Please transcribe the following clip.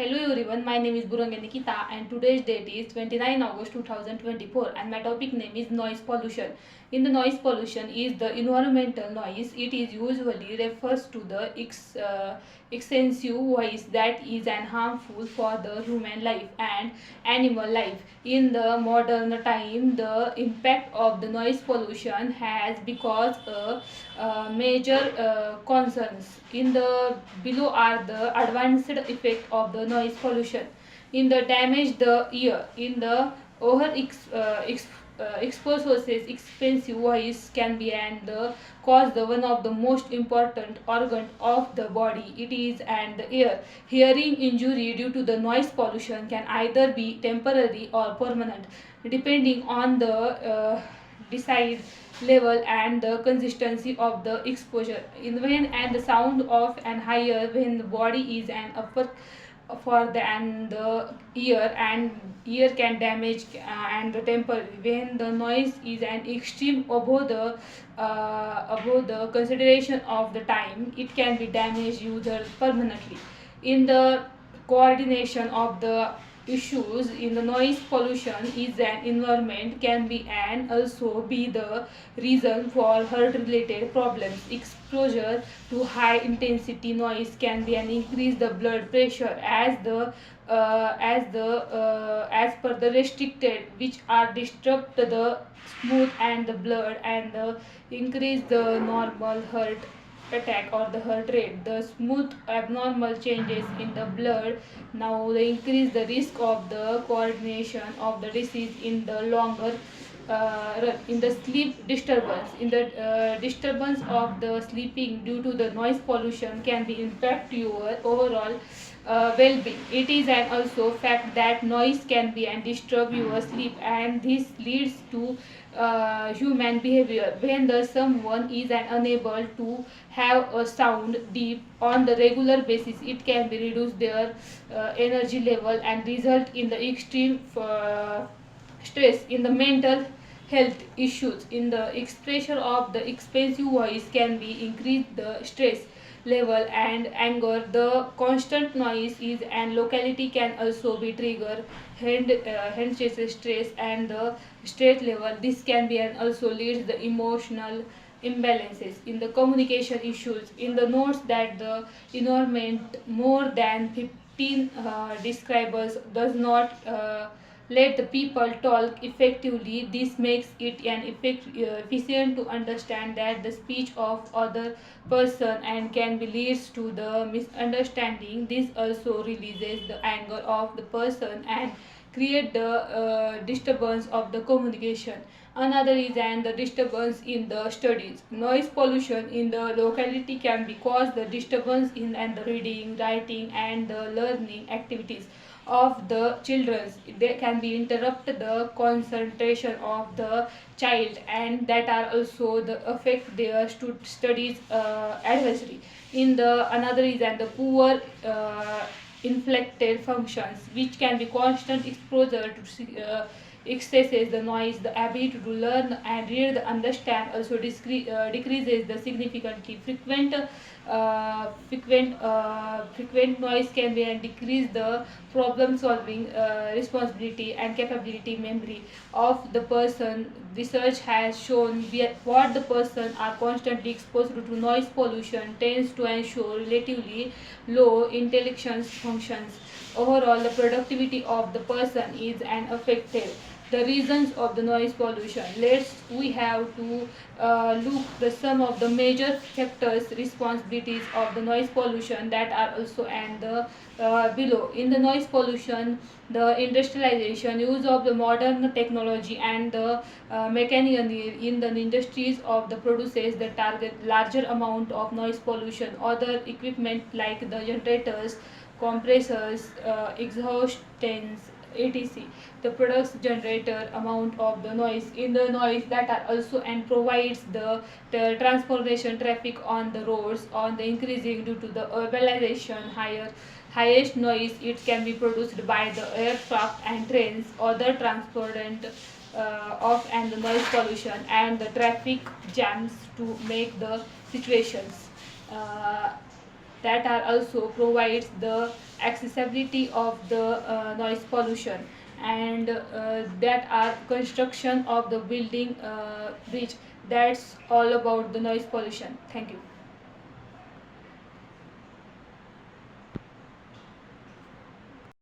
Hello everyone, my name is Buranga Nikita and today's date is 29 August 2024 and my topic name is noise pollution. In the noise pollution is the environmental noise. It is usually refers to the extensive voice that is and harmful for the human life and animal life. In the modern time, the impact of the noise pollution has because major concerns. In the below are the advanced effect of the noise pollution. In the damage the ear, in the over exposed sources expensive voice can be and the cause the one of the most important organ of the body. It is and the ear. Hearing injury due to the noise pollution can either be temporary or permanent depending on the decide level and the consistency of the exposure. In when and the sound of and higher when the body is an upper for the and the ear can damage and the temper when the noise is an extreme above the consideration of the time it can be damage user permanently. In the coordination of the issues in the noise pollution is an environment can be and also be the reason for heart related problems. Exposure to high intensity noise can be and increase the blood pressure as per the restricted which are disrupt the smooth and the blood and the increase the normal heart attack or the heart rate. The smooth abnormal changes in the blood now they increase the risk of the coordination of the disease in the longer run. In the sleep disturbance, in the disturbance of the sleeping due to the noise pollution can be impact your overall well-being. It is an also fact that noise can be and disturb your sleep and this leads to human behavior when the someone is unable to have a sound deep on the regular basis it can be reduce their energy level and result in the extreme stress. In the mental health issues in the expression of the expensive voice can be increase the stress level and anger. The constant noise is and locality can also be trigger hand stress and the stress level. This can be and also leads the emotional imbalances. In the communication issues in the notes that the environment more than 15 describers does not let the people talk effectively. This makes it an efficient to understand that the speech of other person and can be leads to the misunderstanding. This also releases the anger of the person and create the disturbance of the communication. Another is and the disturbance in the studies. Noise pollution in the locality can be cause the disturbance in and the reading, writing and the learning activities of the children. They can be interrupt the concentration of the child and that are also the affect their studies adversely. In the another is and the poor inflected functions which can be constant exposure to excesses the noise. The ability to learn and read the understand also decreases the significantly. Frequent noise can be and decrease the problem solving responsibility and capability memory of the person. Research has shown what the person are constantly exposed to noise pollution tends to ensure relatively low intellectual functions. Overall, the productivity of the person is an affected. The reasons of the noise pollution. Let's we have to look the some of the major factors responsibilities of the noise pollution that are also and the below. In the noise pollution, the industrialization use of the modern technology and the mechanism in the industries of the produces the target larger amount of noise pollution. Other equipment like the generators, compressors, exhaust fans, etc. The products generator amount of the noise in the noise that are also and provides the transportation traffic on the roads on the increasing due to the urbanization. Highest noise it can be produced by the aircraft and trains other transport of and the noise pollution and the traffic jams to make the situations. Uh, that are also provides the accessibility of the noise pollution, and that are construction of the building bridge. That's all about the noise pollution. Thank you.